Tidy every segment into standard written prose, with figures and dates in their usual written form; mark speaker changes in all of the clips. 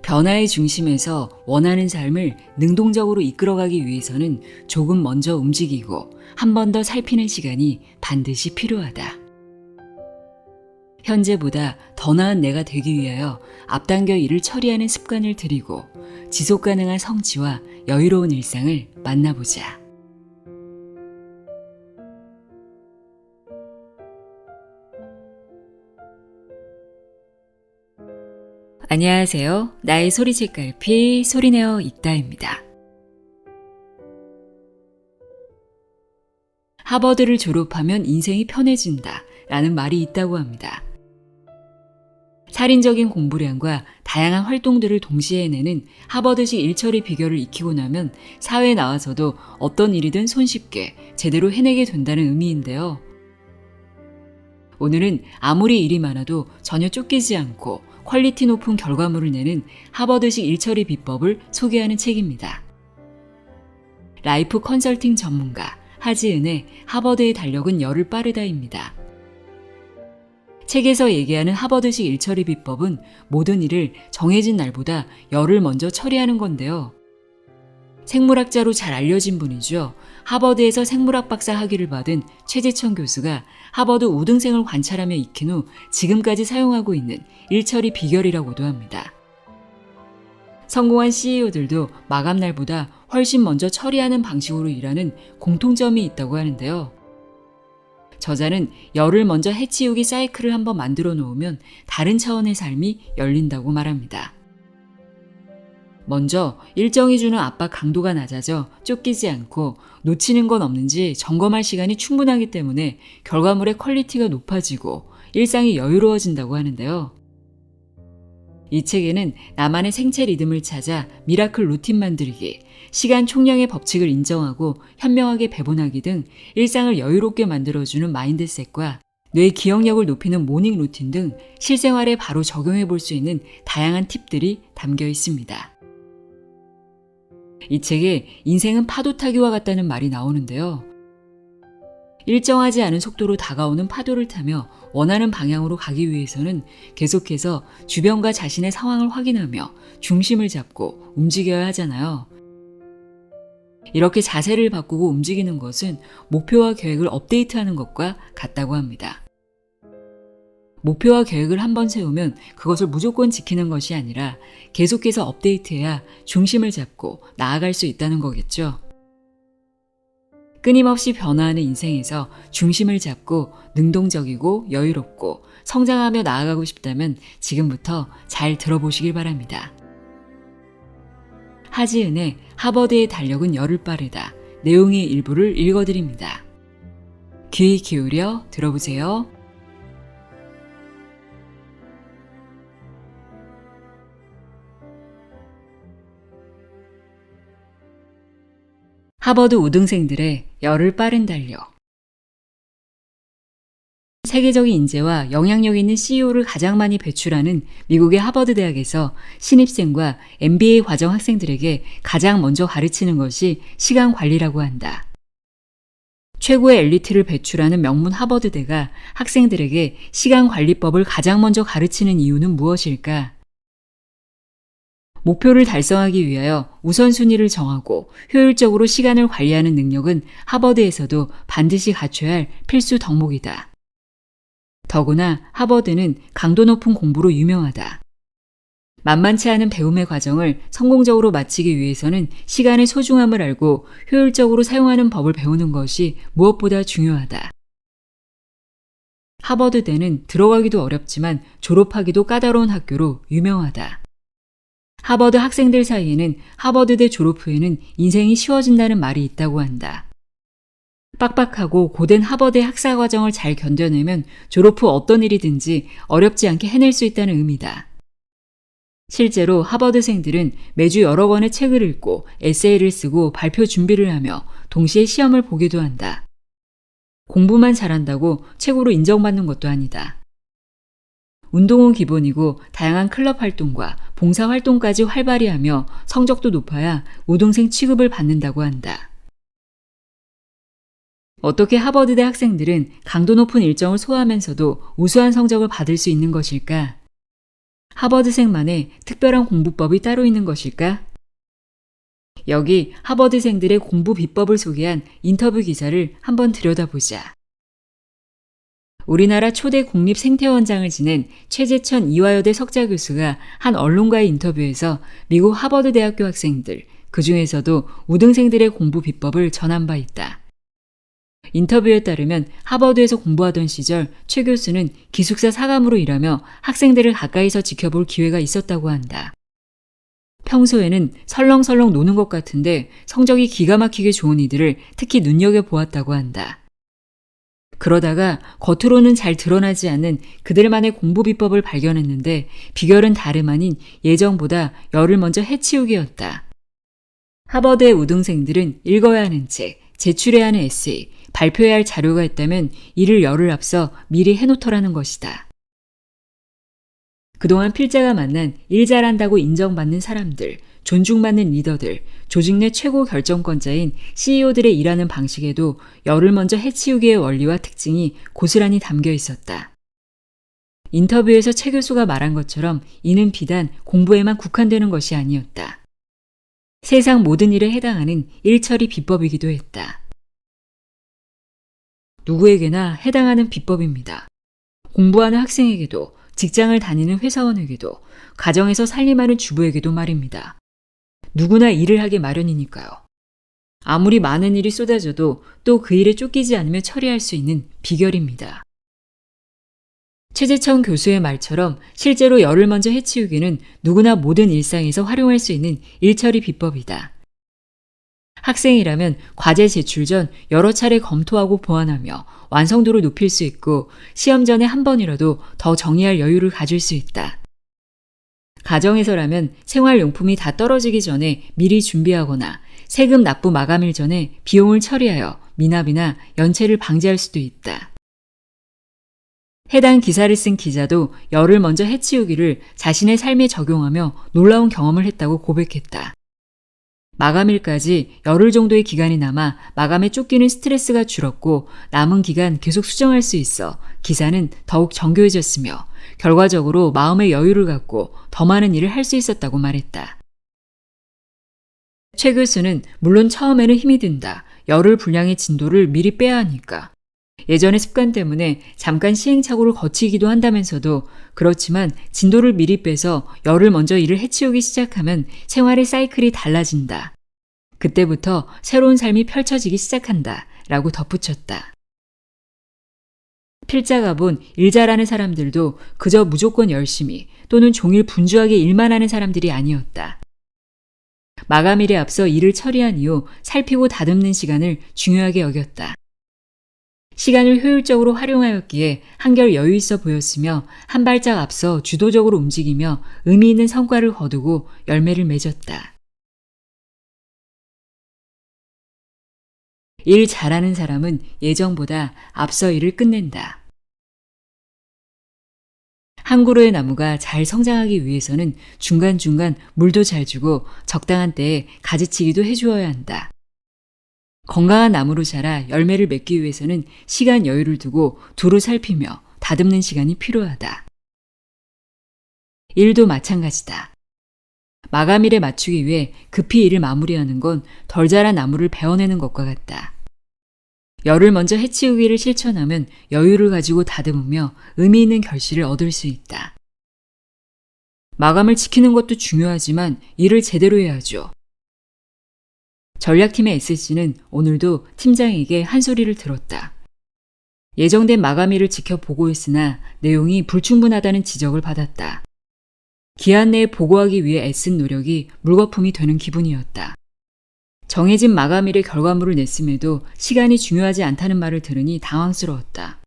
Speaker 1: 변화의 중심에서 원하는 삶을 능동적으로 이끌어가기 위해서는 조금 먼저 움직이고 한 번 더 살피는 시간이 반드시 필요하다. 현재보다 더 나은 내가 되기 위하여 앞당겨 일을 처리하는 습관을 들이고 지속 가능한 성취와 여유로운 일상을 만나보자. 안녕하세요. 나의 소리책갈피 소리내어 읽다입니다. 하버드를 졸업하면 인생이 편해진다 라는 말이 있다고 합니다. 살인적인 공부량과 다양한 활동들을 동시에 해내는 하버드식 일처리 비결을 익히고 나면 사회에 나와서도 어떤 일이든 손쉽게 제대로 해내게 된다는 의미인데요. 오늘은 아무리 일이 많아도 전혀 쫓기지 않고 퀄리티 높은 결과물을 내는 하버드식 일처리 비법을 소개하는 책입니다. 라이프 컨설팅 전문가 하지은의 하버드의 달력은 열흘 빠르다입니다. 책에서 얘기하는 하버드식 일처리 비법은 모든 일을 정해진 날보다 열흘 먼저 처리하는 건데요. 생물학자로 잘 알려진 분이죠. 하버드에서 생물학 박사 학위를 받은 최재천 교수가 하버드 우등생을 관찰하며 익힌 후 지금까지 사용하고 있는 일처리 비결이라고도 합니다. 성공한 CEO들도 마감날보다 훨씬 먼저 처리하는 방식으로 일하는 공통점이 있다고 하는데요. 저자는 열흘 먼저 해치우기 사이클을 한번 만들어 놓으면 다른 차원의 삶이 열린다고 말합니다. 먼저 일정이 주는 압박 강도가 낮아져 쫓기지 않고 놓치는 건 없는지 점검할 시간이 충분하기 때문에 결과물의 퀄리티가 높아지고 일상이 여유로워진다고 하는데요. 이 책에는 나만의 생체 리듬을 찾아 미라클 루틴 만들기, 시간 총량의 법칙을 인정하고 현명하게 배분하기 등 일상을 여유롭게 만들어주는 마인드셋과 뇌 기억력을 높이는 모닝 루틴 등 실생활에 바로 적용해 볼 수 있는 다양한 팁들이 담겨 있습니다. 이 책에 인생은 파도 타기와 같다는 말이 나오는데요. 일정하지 않은 속도로 다가오는 파도를 타며 원하는 방향으로 가기 위해서는 계속해서 주변과 자신의 상황을 확인하며 중심을 잡고 움직여야 하잖아요. 이렇게 자세를 바꾸고 움직이는 것은 목표와 계획을 업데이트하는 것과 같다고 합니다. 목표와 계획을 한번 세우면 그것을 무조건 지키는 것이 아니라 계속해서 업데이트해야 중심을 잡고 나아갈 수 있다는 거겠죠. 끊임없이 변화하는 인생에서 중심을 잡고 능동적이고 여유롭고 성장하며 나아가고 싶다면 지금부터 잘 들어보시길 바랍니다. 하지은의 하버드의 달력은 열흘 빠르다. 내용의 일부를 읽어드립니다. 귀 기울여 들어보세요. 하버드 우등생들의 열흘 빠른 달력. 세계적인 인재와 영향력 있는 CEO를 가장 많이 배출하는 미국의 하버드 대학에서 신입생과 MBA 과정 학생들에게 가장 먼저 가르치는 것이 시간 관리라고 한다. 최고의 엘리트를 배출하는 명문 하버드대가 학생들에게 시간 관리법을 가장 먼저 가르치는 이유는 무엇일까? 목표를 달성하기 위하여 우선순위를 정하고 효율적으로 시간을 관리하는 능력은 하버드에서도 반드시 갖춰야 할 필수 덕목이다. 더구나 하버드는 강도 높은 공부로 유명하다. 만만치 않은 배움의 과정을 성공적으로 마치기 위해서는 시간의 소중함을 알고 효율적으로 사용하는 법을 배우는 것이 무엇보다 중요하다. 하버드대는 들어가기도 어렵지만 졸업하기도 까다로운 학교로 유명하다. 하버드 학생들 사이에는 하버드대 졸업 후에는 인생이 쉬워진다는 말이 있다고 한다. 빡빡하고 고된 하버드의 학사 과정을 잘 견뎌내면 졸업 후 어떤 일이든지 어렵지 않게 해낼 수 있다는 의미다. 실제로 하버드생들은 매주 여러 권의 책을 읽고 에세이를 쓰고 발표 준비를 하며 동시에 시험을 보기도 한다. 공부만 잘한다고 최고로 인정받는 것도 아니다. 운동은 기본이고 다양한 클럽 활동과 봉사 활동까지 활발히 하며 성적도 높아야 우등생 취급을 받는다고 한다. 어떻게 하버드대 학생들은 강도 높은 일정을 소화하면서도 우수한 성적을 받을 수 있는 것일까? 하버드생만의 특별한 공부법이 따로 있는 것일까? 여기 하버드생들의 공부 비법을 소개한 인터뷰 기사를 한번 들여다보자. 우리나라 초대 국립생태원장을 지낸 최재천 이화여대 석좌 교수가 한 언론과의 인터뷰에서 미국 하버드대학교 학생들, 그중에서도 우등생들의 공부 비법을 전한 바 있다. 인터뷰에 따르면 하버드에서 공부하던 시절 최 교수는 기숙사 사감으로 일하며 학생들을 가까이서 지켜볼 기회가 있었다고 한다. 평소에는 설렁설렁 노는 것 같은데 성적이 기가 막히게 좋은 이들을 특히 눈여겨보았다고 한다. 그러다가 겉으로는 잘 드러나지 않는 그들만의 공부 비법을 발견했는데 비결은 다름 아닌 예정보다 열을 먼저 해치우기였다. 하버드의 우등생들은 읽어야 하는 책, 제출해야 하는 에세이, 발표해야 할 자료가 있다면 이를 열흘 앞서 미리 해놓더라는 것이다. 그동안 필자가 만난 일 잘한다고 인정받는 사람들, 존중받는 리더들, 조직 내 최고 결정권자인 CEO들의 일하는 방식에도 열을 먼저 해치우기의 원리와 특징이 고스란히 담겨 있었다. 인터뷰에서 최 교수가 말한 것처럼 이는 비단 공부에만 국한되는 것이 아니었다. 세상 모든 일에 해당하는 일처리 비법이기도 했다. 누구에게나 해당하는 비법입니다. 공부하는 학생에게도, 직장을 다니는 회사원에게도, 가정에서 살림하는 주부에게도 말입니다. 누구나 일을 하게 마련이니까요. 아무리 많은 일이 쏟아져도 또 그 일에 쫓기지 않으며 처리할 수 있는 비결입니다. 최재천 교수의 말처럼 실제로 열을 먼저 해치우기는 누구나 모든 일상에서 활용할 수 있는 일처리 비법이다. 학생이라면 과제 제출 전 여러 차례 검토하고 보완하며 완성도를 높일 수 있고 시험 전에 한 번이라도 더 정리할 여유를 가질 수 있다. 가정에서라면 생활용품이 다 떨어지기 전에 미리 준비하거나 세금 납부 마감일 전에 비용을 처리하여 미납이나 연체를 방지할 수도 있다. 해당 기사를 쓴 기자도 열을 먼저 해치우기를 자신의 삶에 적용하며 놀라운 경험을 했다고 고백했다. 마감일까지 열흘 정도의 기간이 남아 마감에 쫓기는 스트레스가 줄었고 남은 기간 계속 수정할 수 있어 기사는 더욱 정교해졌으며 결과적으로 마음의 여유를 갖고 더 많은 일을 할 수 있었다고 말했다. 최 교수는 물론 처음에는 힘이 든다. 열흘 분량의 진도를 미리 빼야 하니까. 예전의 습관 때문에 잠깐 시행착오를 거치기도 한다면서도 그렇지만 진도를 미리 빼서 열흘 먼저 일을 해치우기 시작하면 생활의 사이클이 달라진다. 그때부터 새로운 삶이 펼쳐지기 시작한다. 라고 덧붙였다. 필자가 본 일 잘하는 사람들도 그저 무조건 열심히 또는 종일 분주하게 일만 하는 사람들이 아니었다. 마감일에 앞서 일을 처리한 이후 살피고 다듬는 시간을 중요하게 여겼다. 시간을 효율적으로 활용하였기에 한결 여유 있어 보였으며 한 발짝 앞서 주도적으로 움직이며 의미 있는 성과를 거두고 열매를 맺었다. 일 잘하는 사람은 예정보다 앞서 일을 끝낸다. 한 그루의 나무가 잘 성장하기 위해서는 중간중간 물도 잘 주고 적당한 때에 가지치기도 해주어야 한다. 건강한 나무로 자라 열매를 맺기 위해서는 시간 여유를 두고 두루 살피며 다듬는 시간이 필요하다. 일도 마찬가지다. 마감일에 맞추기 위해 급히 일을 마무리하는 건 덜 자란 나무를 베어내는 것과 같다. 열을 먼저 해치우기를 실천하면 여유를 가지고 다듬으며 의미 있는 결실을 얻을 수 있다. 마감을 지키는 것도 중요하지만 일을 제대로 해야죠. 전략팀의 SC는 오늘도 팀장에게 한 소리를 들었다. 예정된 마감일을 지켜보고 있으나 내용이 불충분하다는 지적을 받았다. 기한 내에 보고하기 위해 애쓴 노력이 물거품이 되는 기분이었다. 정해진 마감일의 결과물을 냈음에도 시간이 중요하지 않다는 말을 들으니 당황스러웠다.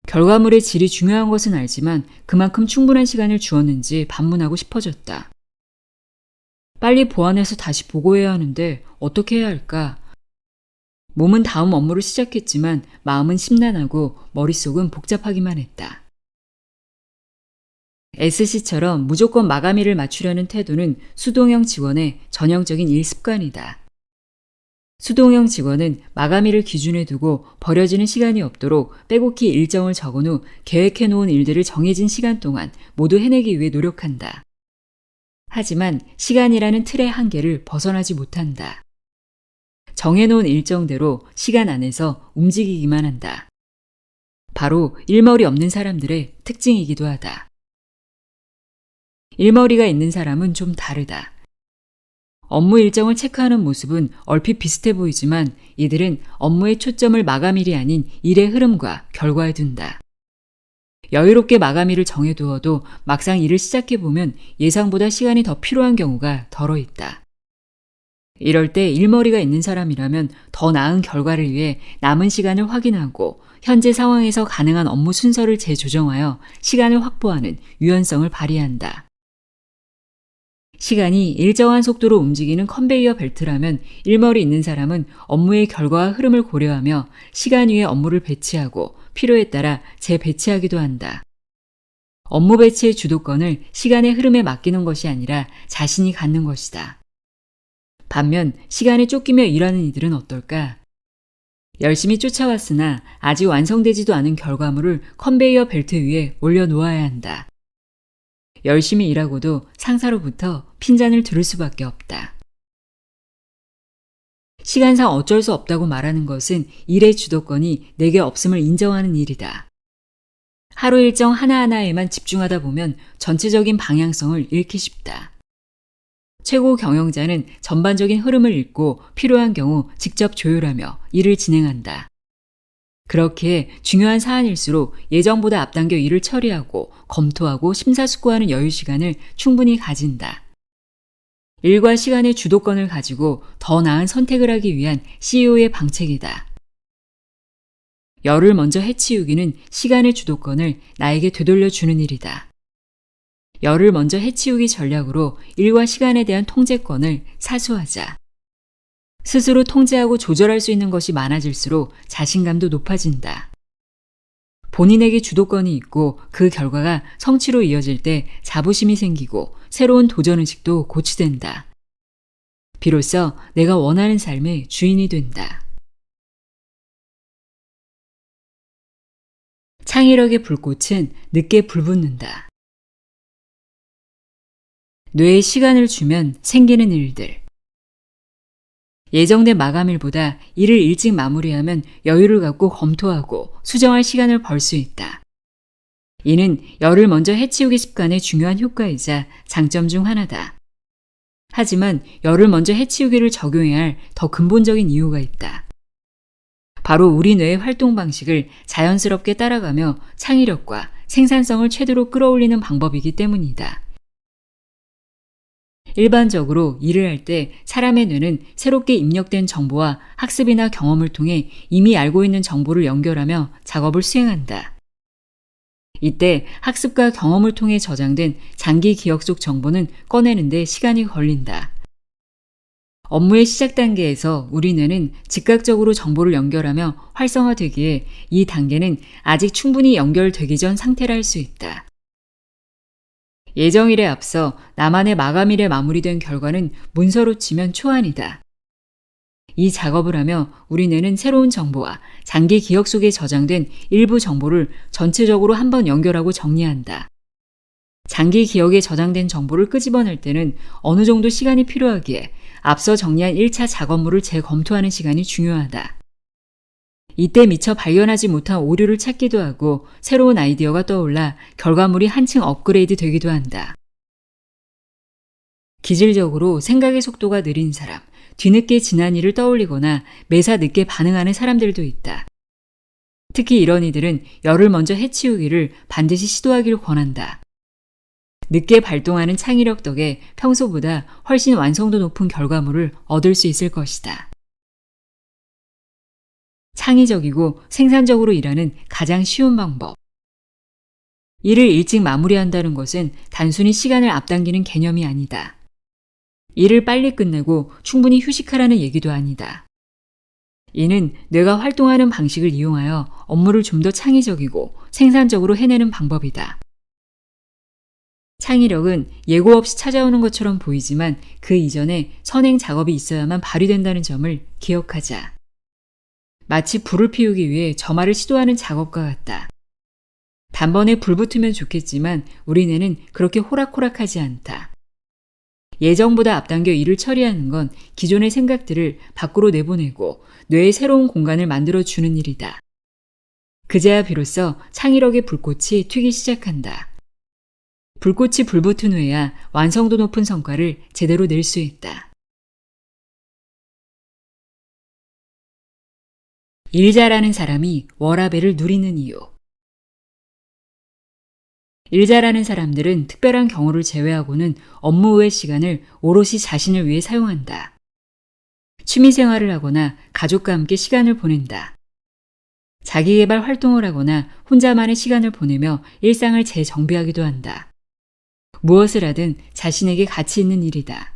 Speaker 1: 결과물의 질이 중요한 것은 알지만 그만큼 충분한 시간을 주었는지 반문하고 싶어졌다. 빨리 보완해서 다시 보고해야 하는데 어떻게 해야 할까? 몸은 다음 업무를 시작했지만 마음은 심란하고 머릿속은 복잡하기만 했다. SC처럼 무조건 마감일을 맞추려는 태도는 수동형 직원의 전형적인 일 습관이다. 수동형 직원은 마감일을 기준에 두고 버려지는 시간이 없도록 빼곡히 일정을 적은 후 계획해 놓은 일들을 정해진 시간 동안 모두 해내기 위해 노력한다. 하지만 시간이라는 틀의 한계를 벗어나지 못한다. 정해놓은 일정대로 시간 안에서 움직이기만 한다. 바로 일머리 없는 사람들의 특징이기도 하다. 일머리가 있는 사람은 좀 다르다. 업무 일정을 체크하는 모습은 얼핏 비슷해 보이지만 이들은 업무의 초점을 마감일이 아닌 일의 흐름과 결과에 둔다. 여유롭게 마감일을 정해두어도 막상 일을 시작해보면 예상보다 시간이 더 필요한 경우가 덜어 있다. 이럴 때 일머리가 있는 사람이라면 더 나은 결과를 위해 남은 시간을 확인하고 현재 상황에서 가능한 업무 순서를 재조정하여 시간을 확보하는 유연성을 발휘한다. 시간이 일정한 속도로 움직이는 컨베이어 벨트라면 일머리 있는 사람은 업무의 결과와 흐름을 고려하며 시간 위에 업무를 배치하고 필요에 따라 재배치하기도 한다. 업무 배치의 주도권을 시간의 흐름에 맡기는 것이 아니라 자신이 갖는 것이다. 반면 시간에 쫓기며 일하는 이들은 어떨까? 열심히 쫓아왔으나 아직 완성되지도 않은 결과물을 컨베이어 벨트 위에 올려놓아야 한다. 열심히 일하고도 상사로부터 핀잔을 들을 수밖에 없다. 시간상 어쩔 수 없다고 말하는 것은 일의 주도권이 내게 없음을 인정하는 일이다. 하루 일정 하나하나에만 집중하다 보면 전체적인 방향성을 잃기 쉽다. 최고 경영자는 전반적인 흐름을 읽고 필요한 경우 직접 조율하며 일을 진행한다. 그렇게 중요한 사안일수록 예정보다 앞당겨 일을 처리하고 검토하고 심사숙고하는 여유 시간을 충분히 가진다. 일과 시간의 주도권을 가지고 더 나은 선택을 하기 위한 CEO의 방책이다. 열을 먼저 해치우기는 시간의 주도권을 나에게 되돌려 주는 일이다. 열을 먼저 해치우기 전략으로 일과 시간에 대한 통제권을 사수하자. 스스로 통제하고 조절할 수 있는 것이 많아질수록 자신감도 높아진다. 본인에게 주도권이 있고 그 결과가 성취로 이어질 때 자부심이 생기고 새로운 도전의식도 고취된다. 비로소 내가 원하는 삶의 주인이 된다. 창의력의 불꽃은 늦게 불붙는다. 뇌에 시간을 주면 생기는 일들. 예정된 마감일보다 일을 일찍 마무리하면 여유를 갖고 검토하고 수정할 시간을 벌 수 있다. 이는 열을 먼저 해치우기 습관의 중요한 효과이자 장점 중 하나다. 하지만 열을 먼저 해치우기를 적용해야 할 더 근본적인 이유가 있다. 바로 우리 뇌의 활동 방식을 자연스럽게 따라가며 창의력과 생산성을 최대로 끌어올리는 방법이기 때문이다. 일반적으로 일을 할 때 사람의 뇌는 새롭게 입력된 정보와 학습이나 경험을 통해 이미 알고 있는 정보를 연결하며 작업을 수행한다. 이때 학습과 경험을 통해 저장된 장기 기억 속 정보는 꺼내는데 시간이 걸린다. 업무의 시작 단계에서 우리 뇌는 즉각적으로 정보를 연결하며 활성화되기에 이 단계는 아직 충분히 연결되기 전 상태라 할 수 있다. 예정일에 앞서 나만의 마감일에 마무리된 결과는 문서로 치면 초안이다. 이 작업을 하며 우리 뇌는 새로운 정보와 장기 기억 속에 저장된 일부 정보를 전체적으로 한번 연결하고 정리한다. 장기 기억에 저장된 정보를 끄집어낼 때는 어느 정도 시간이 필요하기에 앞서 정리한 1차 작업물을 재검토하는 시간이 중요하다. 이때 미처 발견하지 못한 오류를 찾기도 하고 새로운 아이디어가 떠올라 결과물이 한층 업그레이드 되기도 한다. 기질적으로 생각의 속도가 느린 사람, 뒤늦게 지난 일을 떠올리거나 매사 늦게 반응하는 사람들도 있다. 특히 이런 이들은 열을 먼저 해치우기를 반드시 시도하기를 권한다. 늦게 발동하는 창의력 덕에 평소보다 훨씬 완성도 높은 결과물을 얻을 수 있을 것이다. 창의적이고 생산적으로 일하는 가장 쉬운 방법. 일을 일찍 마무리한다는 것은 단순히 시간을 앞당기는 개념이 아니다. 일을 빨리 끝내고 충분히 휴식하라는 얘기도 아니다. 이는 뇌가 활동하는 방식을 이용하여 업무를 좀 더 창의적이고 생산적으로 해내는 방법이다. 창의력은 예고 없이 찾아오는 것처럼 보이지만 그 이전에 선행 작업이 있어야만 발휘된다는 점을 기억하자. 마치 불을 피우기 위해 점화를 시도하는 작업과 같다. 단번에 불 붙으면 좋겠지만 우리 뇌는 그렇게 호락호락하지 않다. 예정보다 앞당겨 일을 처리하는 건 기존의 생각들을 밖으로 내보내고 뇌에 새로운 공간을 만들어주는 일이다. 그제야 비로소 창의력의 불꽃이 튀기 시작한다. 불꽃이 불붙은 후에야 완성도 높은 성과를 제대로 낼 수 있다. 일 잘하는 사람이 워라밸을 누리는 이유. 일 잘하는 사람들은 특별한 경우를 제외하고는 업무 후의 시간을 오롯이 자신을 위해 사용한다. 취미 생활을 하거나 가족과 함께 시간을 보낸다. 자기계발 활동을 하거나 혼자만의 시간을 보내며 일상을 재정비하기도 한다. 무엇을 하든 자신에게 가치 있는 일이다.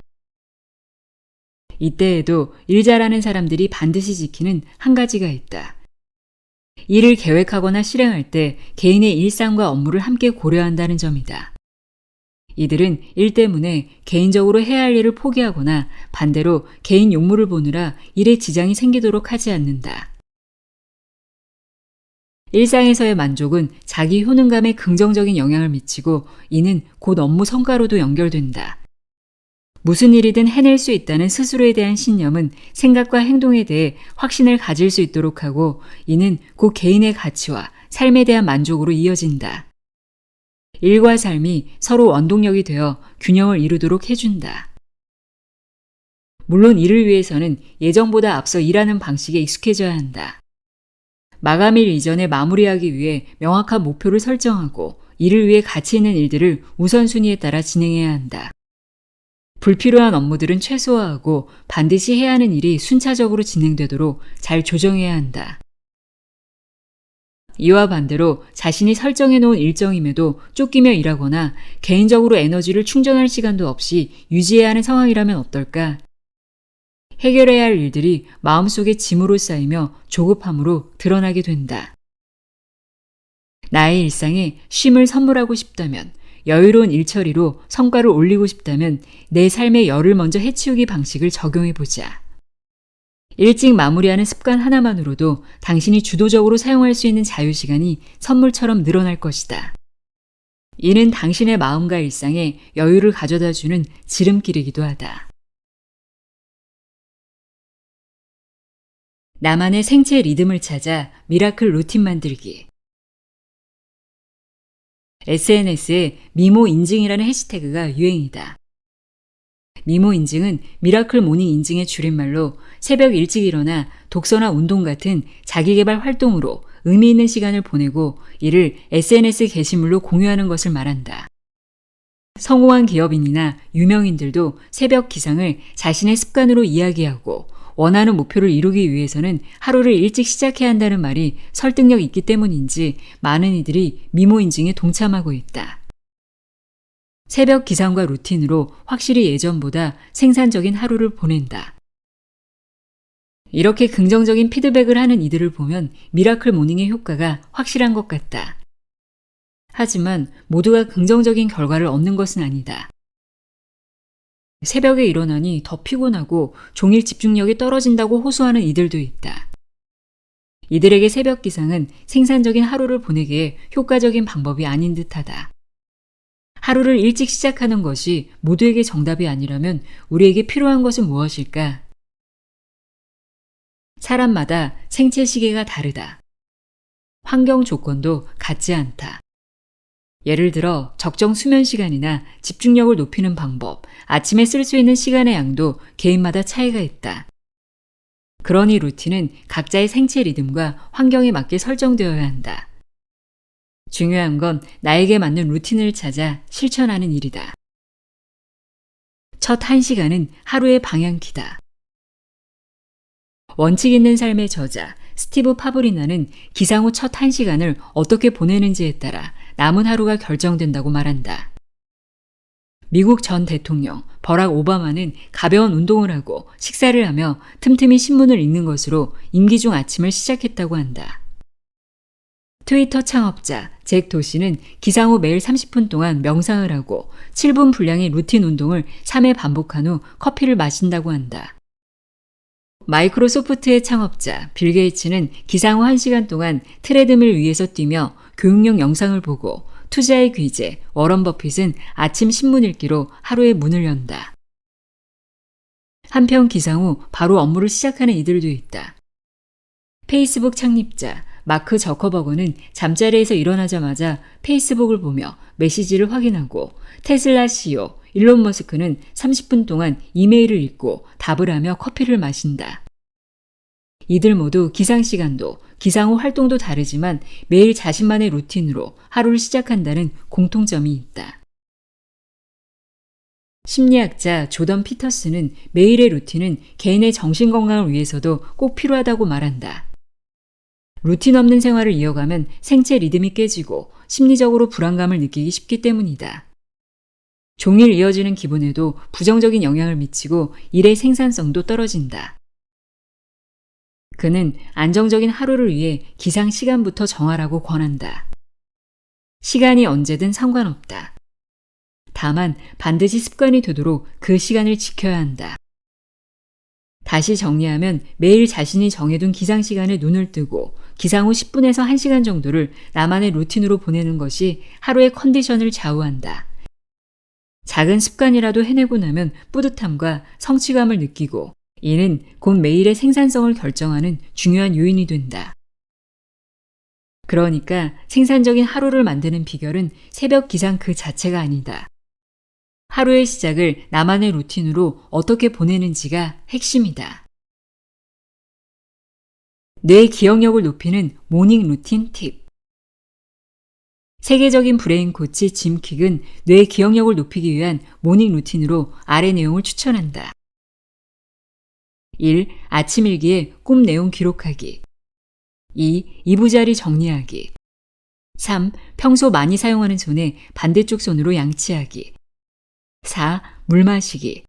Speaker 1: 이때에도 일 잘하는 사람들이 반드시 지키는 한 가지가 있다. 일을 계획하거나 실행할 때 개인의 일상과 업무를 함께 고려한다는 점이다. 이들은 일 때문에 개인적으로 해야 할 일을 포기하거나 반대로 개인 욕구를 보느라 일에 지장이 생기도록 하지 않는다. 일상에서의 만족은 자기 효능감에 긍정적인 영향을 미치고 이는 곧 업무 성과로도 연결된다. 무슨 일이든 해낼 수 있다는 스스로에 대한 신념은 생각과 행동에 대해 확신을 가질 수 있도록 하고 이는 곧 개인의 가치와 삶에 대한 만족으로 이어진다. 일과 삶이 서로 원동력이 되어 균형을 이루도록 해준다. 물론 이를 위해서는 예정보다 앞서 일하는 방식에 익숙해져야 한다. 마감일 이전에 마무리하기 위해 명확한 목표를 설정하고 이를 위해 가치 있는 일들을 우선순위에 따라 진행해야 한다. 불필요한 업무들은 최소화하고 반드시 해야 하는 일이 순차적으로 진행되도록 잘 조정해야 한다. 이와 반대로 자신이 설정해 놓은 일정임에도 쫓기며 일하거나 개인적으로 에너지를 충전할 시간도 없이 유지해야 하는 상황이라면 어떨까? 해결해야 할 일들이 마음속에 짐으로 쌓이며 조급함으로 드러나게 된다. 나의 일상에 쉼을 선물하고 싶다면, 여유로운 일처리로 성과를 올리고 싶다면 내 삶의 열을 먼저 해치우기 방식을 적용해보자. 일찍 마무리하는 습관 하나만으로도 당신이 주도적으로 사용할 수 있는 자유시간이 선물처럼 늘어날 것이다. 이는 당신의 마음과 일상에 여유를 가져다주는 지름길이기도 하다. 나만의 생체 리듬을 찾아 미라클 루틴 만들기. SNS에 미모 인증이라는 해시태그가 유행이다. 미모 인증은 미라클 모닝 인증의 줄임말로 새벽 일찍 일어나 독서나 운동 같은 자기계발 활동으로 의미 있는 시간을 보내고 이를 SNS 게시물로 공유하는 것을 말한다. 성공한 기업인이나 유명인들도 새벽 기상을 자신의 습관으로 이야기하고 원하는 목표를 이루기 위해서는 하루를 일찍 시작해야 한다는 말이 설득력 있기 때문인지 많은 이들이 미모 인증에 동참하고 있다. 새벽 기상과 루틴으로 확실히 예전보다 생산적인 하루를 보낸다. 이렇게 긍정적인 피드백을 하는 이들을 보면 미라클 모닝의 효과가 확실한 것 같다. 하지만 모두가 긍정적인 결과를 얻는 것은 아니다. 새벽에 일어나니 더 피곤하고 종일 집중력이 떨어진다고 호소하는 이들도 있다. 이들에게 새벽 기상은 생산적인 하루를 보내기에 효과적인 방법이 아닌 듯하다. 하루를 일찍 시작하는 것이 모두에게 정답이 아니라면 우리에게 필요한 것은 무엇일까? 사람마다 생체 시계가 다르다. 환경 조건도 같지 않다. 예를 들어 적정 수면 시간이나 집중력을 높이는 방법, 아침에 쓸 수 있는 시간의 양도 개인마다 차이가 있다. 그러니 루틴은 각자의 생체 리듬과 환경에 맞게 설정되어야 한다. 중요한 건 나에게 맞는 루틴을 찾아 실천하는 일이다. 첫 1시간은 하루의 방향키다. 원칙 있는 삶의 저자 스티브 파브리나는 기상 후 첫 1시간을 어떻게 보내는지에 따라 남은 하루가 결정된다고 말한다. 미국 전 대통령 버락 오바마는 가벼운 운동을 하고 식사를 하며 틈틈이 신문을 읽는 것으로 임기 중 아침을 시작했다고 한다. 트위터 창업자 잭 도시는 기상 후 매일 30분 동안 명상을 하고 7분 분량의 루틴 운동을 3회 반복한 후 커피를 마신다고 한다. 마이크로소프트의 창업자 빌 게이츠는 기상 후 1시간 동안 트레드밀 위에서 뛰며 교육용 영상을 보고 투자의 귀재 워런 버핏은 아침 신문 읽기로 하루의 문을 연다. 한편 기상 후 바로 업무를 시작하는 이들도 있다. 페이스북 창립자 마크 저커버그는 잠자리에서 일어나자마자 페이스북을 보며 메시지를 확인하고 테슬라 CEO 일론 머스크는 30분 동안 이메일을 읽고 답을 하며 커피를 마신다. 이들 모두 기상 시간도 기상 후 활동도 다르지만 매일 자신만의 루틴으로 하루를 시작한다는 공통점이 있다. 심리학자 조던 피터스는 매일의 루틴은 개인의 정신 건강을 위해서도 꼭 필요하다고 말한다. 루틴 없는 생활을 이어가면 생체 리듬이 깨지고 심리적으로 불안감을 느끼기 쉽기 때문이다. 종일 이어지는 기분에도 부정적인 영향을 미치고 일의 생산성도 떨어진다. 그는 안정적인 하루를 위해 기상 시간부터 정하라고 권한다. 시간이 언제든 상관없다. 다만 반드시 습관이 되도록 그 시간을 지켜야 한다. 다시 정리하면 매일 자신이 정해둔 기상 시간에 눈을 뜨고 기상 후 10분에서 1시간 정도를 나만의 루틴으로 보내는 것이 하루의 컨디션을 좌우한다. 작은 습관이라도 해내고 나면 뿌듯함과 성취감을 느끼고 이는 곧 매일의 생산성을 결정하는 중요한 요인이 된다. 그러니까 생산적인 하루를 만드는 비결은 새벽 기상 그 자체가 아니다. 하루의 시작을 나만의 루틴으로 어떻게 보내는지가 핵심이다. 뇌 기억력을 높이는 모닝 루틴 팁. 세계적인 브레인 코치 짐 퀵은 뇌 기억력을 높이기 위한 모닝 루틴으로 아래 내용을 추천한다. 1. 아침 일기에 꿈 내용 기록하기. 2. 이부자리 정리하기. 3. 평소 많이 사용하는 손에 반대쪽 손으로 양치하기. 4. 물 마시기.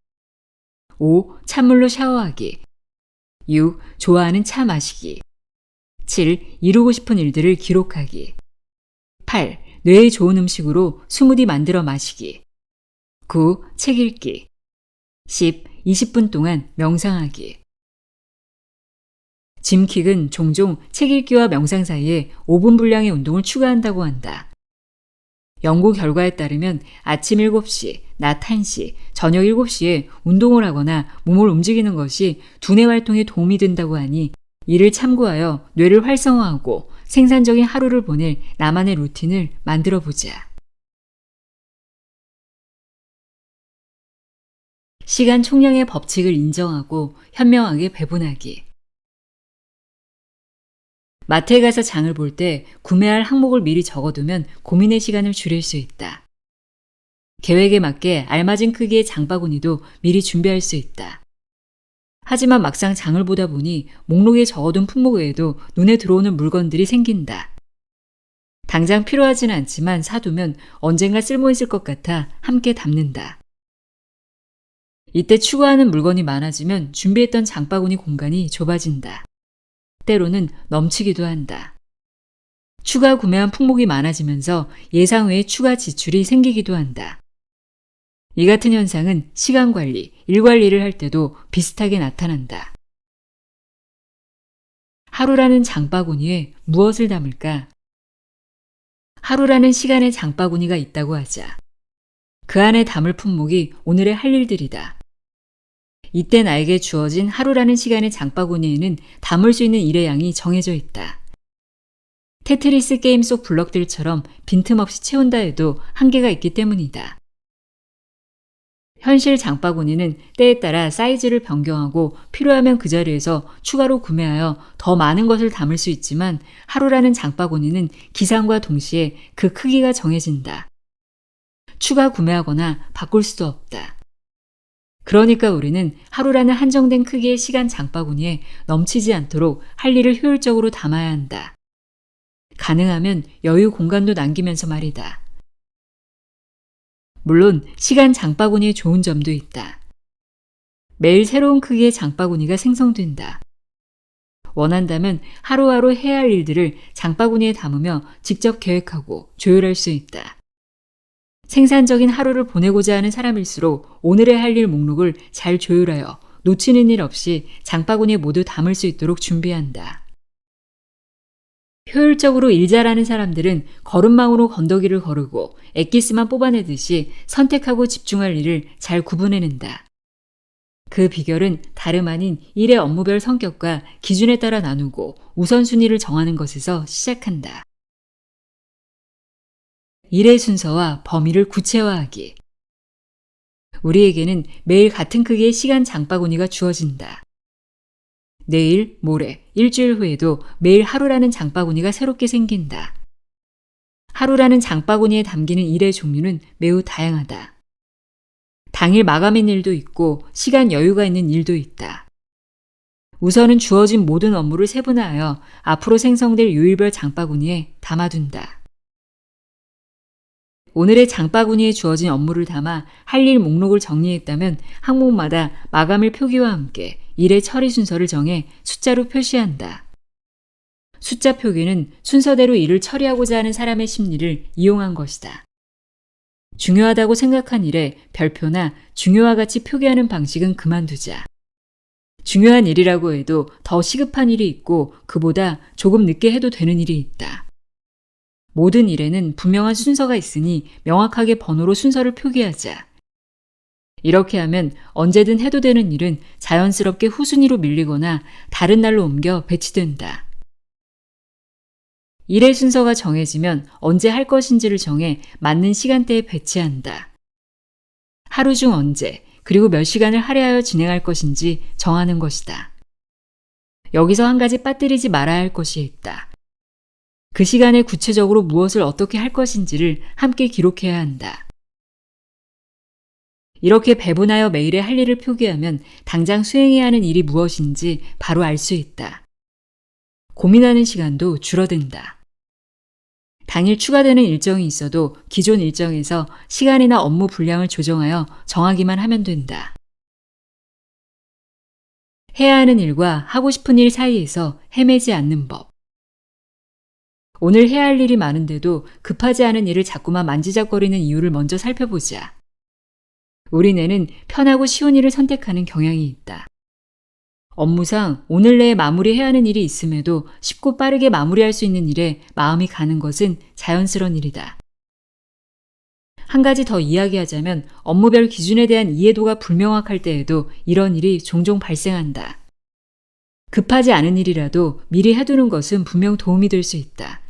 Speaker 1: 5. 찬물로 샤워하기. 6. 좋아하는 차 마시기. 7. 이루고 싶은 일들을 기록하기. 8. 뇌에 좋은 음식으로 스무디 만들어 마시기. 9. 책 읽기. 10. 20분 동안 명상하기. 짐 퀵은 종종 책 읽기와 명상 사이에 5분 분량의 운동을 추가한다고 한다. 연구 결과에 따르면 아침 7시, 낮 1시, 저녁 7시에 운동을 하거나 몸을 움직이는 것이 두뇌 활동에 도움이 된다고 하니 이를 참고하여 뇌를 활성화하고 생산적인 하루를 보낼 나만의 루틴을 만들어 보자. 시간 총량의 법칙을 인정하고 현명하게 배분하기. 마트에 가서 장을 볼 때 구매할 항목을 미리 적어두면 고민의 시간을 줄일 수 있다. 계획에 맞게 알맞은 크기의 장바구니도 미리 준비할 수 있다. 하지만 막상 장을 보다 보니 목록에 적어둔 품목 외에도 눈에 들어오는 물건들이 생긴다. 당장 필요하지는 않지만 사두면 언젠가 쓸모있을 것 같아 함께 담는다. 이때 추가하는 물건이 많아지면 준비했던 장바구니 공간이 좁아진다. 때로는 넘치기도 한다. 추가 구매한 품목이 많아지면서 예상 외의 추가 지출이 생기기도 한다. 이 같은 현상은 시간 관리, 일 관리를 할 때도 비슷하게 나타난다. 하루라는 장바구니에 무엇을 담을까? 하루라는 시간의 장바구니가 있다고 하자. 그 안에 담을 품목이 오늘의 할 일들이다. 이때 나에게 주어진 하루라는 시간의 장바구니에는 담을 수 있는 일의 양이 정해져 있다. 테트리스 게임 속 블럭들처럼 빈틈없이 채운다 해도 한계가 있기 때문이다. 현실 장바구니는 때에 따라 사이즈를 변경하고 필요하면 그 자리에서 추가로 구매하여 더 많은 것을 담을 수 있지만 하루라는 장바구니는 기상과 동시에 그 크기가 정해진다. 추가 구매하거나 바꿀 수도 없다. 그러니까 우리는 하루라는 한정된 크기의 시간 장바구니에 넘치지 않도록 할 일을 효율적으로 담아야 한다. 가능하면 여유 공간도 남기면서 말이다. 물론 시간 장바구니에 좋은 점도 있다. 매일 새로운 크기의 장바구니가 생성된다. 원한다면 하루하루 해야 할 일들을 장바구니에 담으며 직접 계획하고 조율할 수 있다. 생산적인 하루를 보내고자 하는 사람일수록 오늘의 할 일 목록을 잘 조율하여 놓치는 일 없이 장바구니에 모두 담을 수 있도록 준비한다. 효율적으로 일 잘하는 사람들은 걸음망으로 건더기를 거르고 엑기스만 뽑아내듯이 선택하고 집중할 일을 잘 구분해낸다. 그 비결은 다름 아닌 일의 업무별 성격과 기준에 따라 나누고 우선순위를 정하는 것에서 시작한다. 일의 순서와 범위를 구체화하기. 우리에게는 매일 같은 크기의 시간 장바구니가 주어진다. 내일, 모레, 일주일 후에도 매일 하루라는 장바구니가 새롭게 생긴다. 하루라는 장바구니에 담기는 일의 종류는 매우 다양하다. 당일 마감인 일도 있고 시간 여유가 있는 일도 있다. 우선은 주어진 모든 업무를 세분화하여 앞으로 생성될 요일별 장바구니에 담아둔다. 오늘의 장바구니에 주어진 업무를 담아 할 일 목록을 정리했다면 항목마다 마감일 표기와 함께 일의 처리 순서를 정해 숫자로 표시한다. 숫자 표기는 순서대로 일을 처리하고자 하는 사람의 심리를 이용한 것이다. 중요하다고 생각한 일에 별표나 중요와 같이 표기하는 방식은 그만두자. 중요한 일이라고 해도 더 시급한 일이 있고 그보다 조금 늦게 해도 되는 일이 있다. 모든 일에는 분명한 순서가 있으니 명확하게 번호로 순서를 표기하자. 이렇게 하면 언제든 해도 되는 일은 자연스럽게 후순위로 밀리거나 다른 날로 옮겨 배치된다. 일의 순서가 정해지면 언제 할 것인지를 정해 맞는 시간대에 배치한다. 하루 중 언제, 그리고 몇 시간을 할애하여 진행할 것인지 정하는 것이다. 여기서 한 가지 빠뜨리지 말아야 할 것이 있다. 그 시간에 구체적으로 무엇을 어떻게 할 것인지를 함께 기록해야 한다. 이렇게 배분하여 매일의 할 일을 표기하면 당장 수행해야 하는 일이 무엇인지 바로 알 수 있다. 고민하는 시간도 줄어든다. 당일 추가되는 일정이 있어도 기존 일정에서 시간이나 업무 분량을 조정하여 정하기만 하면 된다. 해야 하는 일과 하고 싶은 일 사이에서 헤매지 않는 법. 오늘 해야 할 일이 많은데도 급하지 않은 일을 자꾸만 만지작거리는 이유를 먼저 살펴보자. 우리 뇌는 편하고 쉬운 일을 선택하는 경향이 있다. 업무상 오늘 내에 마무리해야 하는 일이 있음에도 쉽고 빠르게 마무리할 수 있는 일에 마음이 가는 것은 자연스러운 일이다. 한 가지 더 이야기하자면 업무별 기준에 대한 이해도가 불명확할 때에도 이런 일이 종종 발생한다. 급하지 않은 일이라도 미리 해두는 것은 분명 도움이 될 수 있다.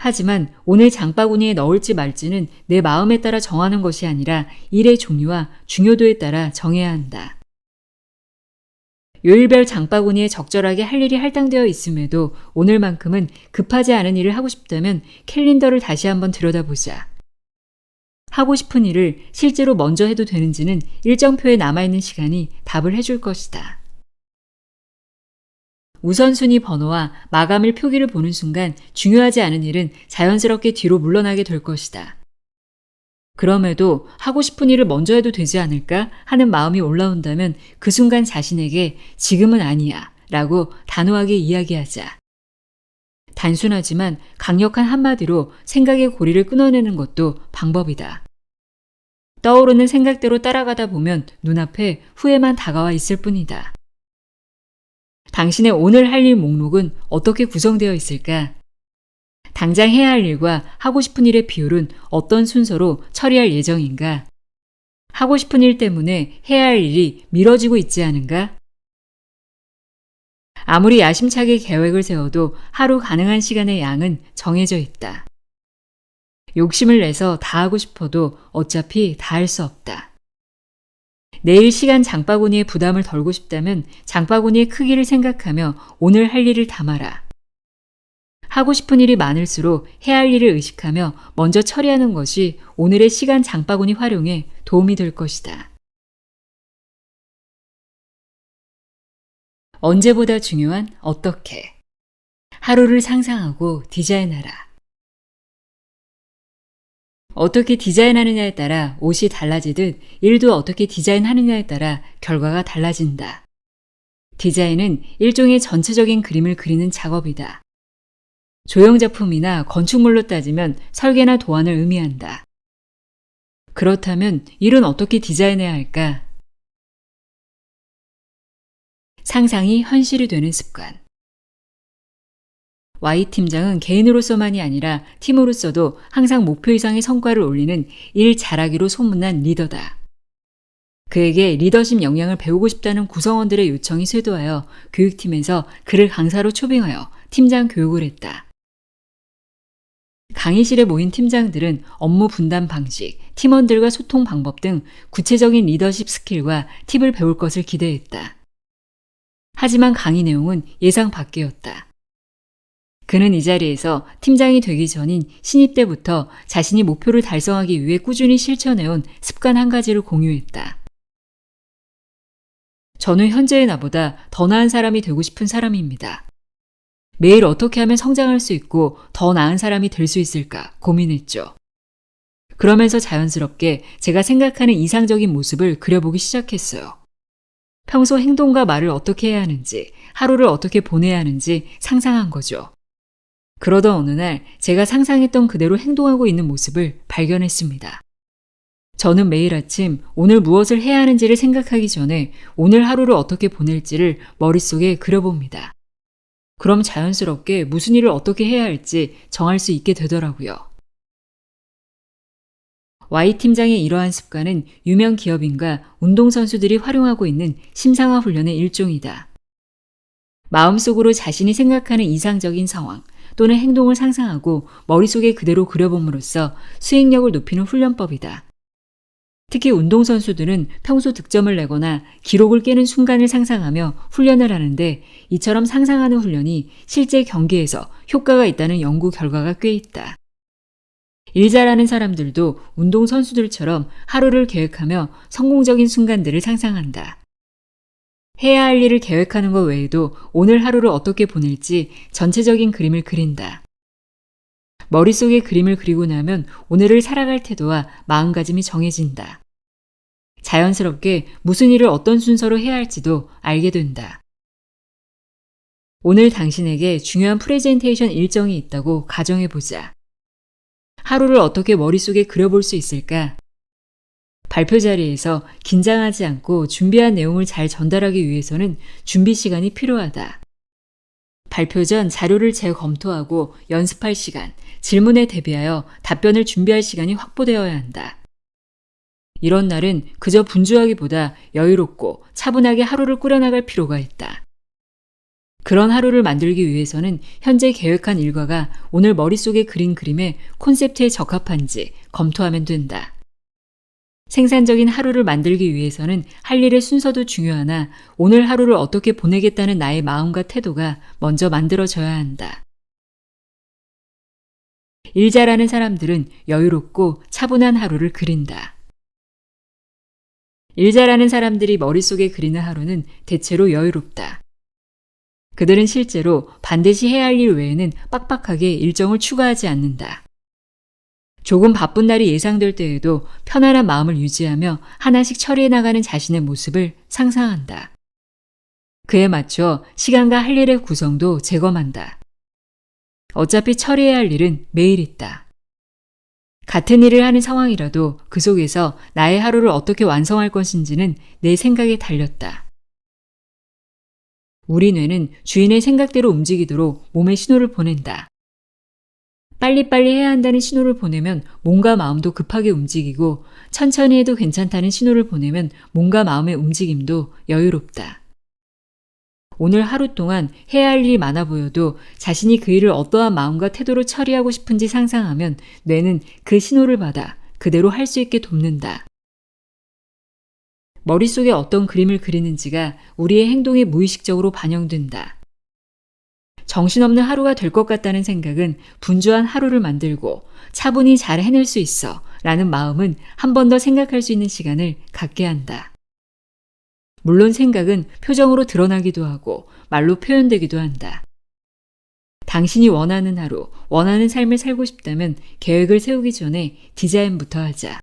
Speaker 1: 하지만 오늘 장바구니에 넣을지 말지는 내 마음에 따라 정하는 것이 아니라 일의 종류와 중요도에 따라 정해야 한다. 요일별 장바구니에 적절하게 할 일이 할당되어 있음에도 오늘만큼은 급하지 않은 일을 하고 싶다면 캘린더를 다시 한번 들여다보자. 하고 싶은 일을 실제로 먼저 해도 되는지는 일정표에 남아있는 시간이 답을 해줄 것이다. 우선순위 번호와 마감일 표기를 보는 순간 중요하지 않은 일은 자연스럽게 뒤로 물러나게 될 것이다. 그럼에도 하고 싶은 일을 먼저 해도 되지 않을까 하는 마음이 올라온다면 그 순간 자신에게 지금은 아니야 라고 단호하게 이야기하자. 단순하지만 강력한 한마디로 생각의 고리를 끊어내는 것도 방법이다. 떠오르는 생각대로 따라가다 보면 눈앞에 후회만 다가와 있을 뿐이다. 당신의 오늘 할 일 목록은 어떻게 구성되어 있을까? 당장 해야 할 일과 하고 싶은 일의 비율은 어떤 순서로 처리할 예정인가? 하고 싶은 일 때문에 해야 할 일이 미뤄지고 있지 않은가? 아무리 야심차게 계획을 세워도 하루 가능한 시간의 양은 정해져 있다. 욕심을 내서 다 하고 싶어도 어차피 다 할 수 없다. 내일 시간 장바구니에 부담을 덜고 싶다면 장바구니의 크기를 생각하며 오늘 할 일을 담아라. 하고 싶은 일이 많을수록 해야 할 일을 의식하며 먼저 처리하는 것이 오늘의 시간 장바구니 활용에 도움이 될 것이다. 언제보다 중요한 어떻게. 하루를 상상하고 디자인하라. 어떻게 디자인하느냐에 따라 옷이 달라지듯 일도 어떻게 디자인하느냐에 따라 결과가 달라진다. 디자인은 일종의 전체적인 그림을 그리는 작업이다. 조형작품이나 건축물로 따지면 설계나 도안을 의미한다. 그렇다면 일은 어떻게 디자인해야 할까? 상상이 현실이 되는 습관. Y 팀장은 개인으로서만이 아니라 팀으로서도 항상 목표 이상의 성과를 올리는 일 잘하기로 소문난 리더다. 그에게 리더십 역량을 배우고 싶다는 구성원들의 요청이 쇄도하여 교육팀에서 그를 강사로 초빙하여 팀장 교육을 했다. 강의실에 모인 팀장들은 업무 분담 방식, 팀원들과 소통 방법 등 구체적인 리더십 스킬과 팁을 배울 것을 기대했다. 하지만 강의 내용은 예상 밖이었다. 그는 이 자리에서 팀장이 되기 전인 신입 때부터 자신이 목표를 달성하기 위해 꾸준히 실천해온 습관 한 가지를 공유했다. 저는 현재의 나보다 더 나은 사람이 되고 싶은 사람입니다. 매일 어떻게 하면 성장할 수 있고 더 나은 사람이 될 수 있을까 고민했죠. 그러면서 자연스럽게 제가 생각하는 이상적인 모습을 그려보기 시작했어요. 평소 행동과 말을 어떻게 해야 하는지, 하루를 어떻게 보내야 하는지 상상한 거죠. 그러던 어느 날 제가 상상했던 그대로 행동하고 있는 모습을 발견했습니다. 저는 매일 아침 오늘 무엇을 해야 하는지를 생각하기 전에 오늘 하루를 어떻게 보낼지를 머릿속에 그려봅니다. 그럼 자연스럽게 무슨 일을 어떻게 해야 할지 정할 수 있게 되더라고요. Y 팀장의 이러한 습관은 유명 기업인과 운동선수들이 활용하고 있는 심상화 훈련의 일종이다. 마음속으로 자신이 생각하는 이상적인 상황 또는 행동을 상상하고 머릿속에 그대로 그려봄으로써 수행력을 높이는 훈련법이다. 특히 운동선수들은 평소 득점을 내거나 기록을 깨는 순간을 상상하며 훈련을 하는데 이처럼 상상하는 훈련이 실제 경기에서 효과가 있다는 연구 결과가 꽤 있다. 일 잘하는 사람들도 운동선수들처럼 하루를 계획하며 성공적인 순간들을 상상한다. 해야 할 일을 계획하는 것 외에도 오늘 하루를 어떻게 보낼지 전체적인 그림을 그린다. 머릿속에 그림을 그리고 나면 오늘을 살아갈 태도와 마음가짐이 정해진다. 자연스럽게 무슨 일을 어떤 순서로 해야 할지도 알게 된다. 오늘 당신에게 중요한 프레젠테이션 일정이 있다고 가정해보자. 하루를 어떻게 머릿속에 그려볼 수 있을까? 발표 자리에서 긴장하지 않고 준비한 내용을 잘 전달하기 위해서는 준비 시간이 필요하다. 발표 전 자료를 재검토하고 연습할 시간, 질문에 대비하여 답변을 준비할 시간이 확보되어야 한다. 이런 날은 그저 분주하기보다 여유롭고 차분하게 하루를 꾸려나갈 필요가 있다. 그런 하루를 만들기 위해서는 현재 계획한 일과가 오늘 머릿속에 그린 그림의 콘셉트에 적합한지 검토하면 된다. 생산적인 하루를 만들기 위해서는 할 일의 순서도 중요하나 오늘 하루를 어떻게 보내겠다는 나의 마음과 태도가 먼저 만들어져야 한다. 일 잘하는 사람들은 여유롭고 차분한 하루를 그린다. 일 잘하는 사람들이 머릿속에 그리는 하루는 대체로 여유롭다. 그들은 실제로 반드시 해야 할 일 외에는 빡빡하게 일정을 추가하지 않는다. 조금 바쁜 날이 예상될 때에도 편안한 마음을 유지하며 하나씩 처리해 나가는 자신의 모습을 상상한다. 그에 맞춰 시간과 할 일의 구성도 재검한다. 어차피 처리해야 할 일은 매일 있다. 같은 일을 하는 상황이라도 그 속에서 나의 하루를 어떻게 완성할 것인지는 내 생각에 달렸다. 우리 뇌는 주인의 생각대로 움직이도록 몸에 신호를 보낸다. 빨리빨리 해야 한다는 신호를 보내면 몸과 마음도 급하게 움직이고 천천히 해도 괜찮다는 신호를 보내면 몸과 마음의 움직임도 여유롭다. 오늘 하루 동안 해야 할 일이 많아 보여도 자신이 그 일을 어떠한 마음과 태도로 처리하고 싶은지 상상하면 뇌는 그 신호를 받아 그대로 할 수 있게 돕는다. 머릿속에 어떤 그림을 그리는지가 우리의 행동에 무의식적으로 반영된다. 정신없는 하루가 될 것 같다는 생각은 분주한 하루를 만들고 차분히 잘 해낼 수 있어 라는 마음은 한 번 더 생각할 수 있는 시간을 갖게 한다. 물론 생각은 표정으로 드러나기도 하고 말로 표현되기도 한다. 당신이 원하는 하루, 원하는 삶을 살고 싶다면 계획을 세우기 전에 디자인부터 하자.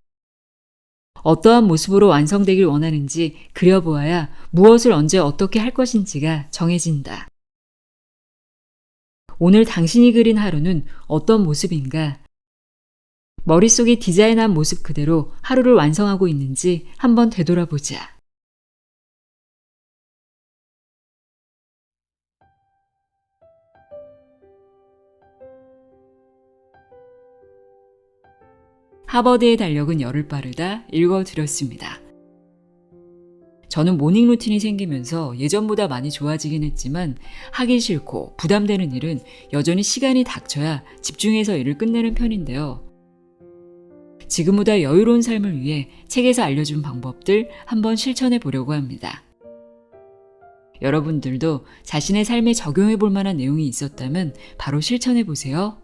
Speaker 1: 어떠한 모습으로 완성되길 원하는지 그려보아야 무엇을 언제 어떻게 할 것인지가 정해진다. 오늘 당신이 그린 하루는 어떤 모습인가? 머릿속에 디자인한 모습 그대로 하루를 완성하고 있는지 한번 되돌아보자. 하버드의 달력은 열흘 빠르다 읽어드렸습니다. 저는 모닝 루틴이 생기면서 예전보다 많이 좋아지긴 했지만 하기 싫고 부담되는 일은 여전히 시간이 닥쳐야 집중해서 일을 끝내는 편인데요. 지금보다 여유로운 삶을 위해 책에서 알려준 방법들 한번 실천해 보려고 합니다. 여러분들도 자신의 삶에 적용해 볼 만한 내용이 있었다면 바로 실천해 보세요.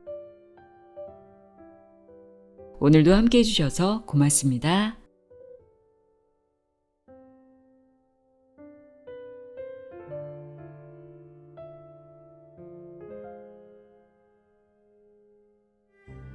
Speaker 1: 오늘도 함께 해주셔서 고맙습니다.